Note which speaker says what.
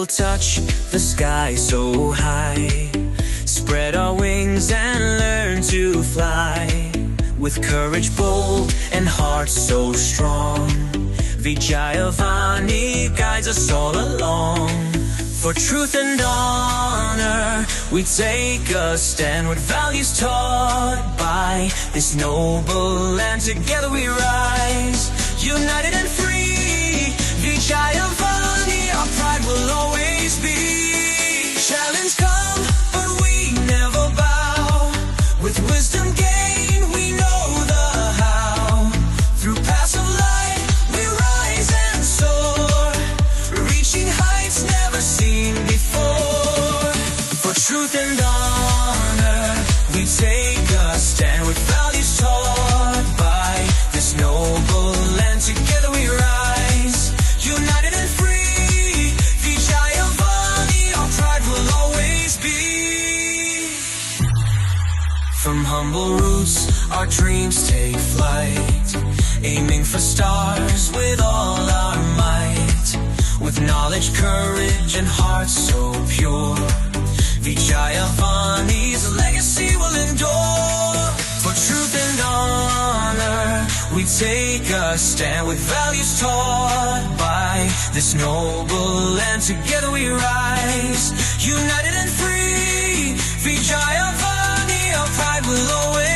Speaker 1: will touch the sky so high. Spread our wings and learn to fly. With courage bold and heart so strong, Vijayavani guides us all along. For truth and honor, we take a stand with values taught by this noble land. Together we rise, united and free. Vijayavani, our pride will always be. Challenge come, but we never bow. With wisdom gained, we know the how. Through paths of light, we rise and soar, reaching heights never seen before. For truth and honor, we take a stand with values taught by this noble land. Together we rise, united and free. Vijayavani, our pride will always be. From humble roots, our dreams take flight, aiming for stars with all our might. With knowledge, courage, and hearts so pure, Vijayavani's legacy will endure. For truth and honor, we take a stand with values taught by this noble land. Together we rise, united and free. Vijayavani, our pride will always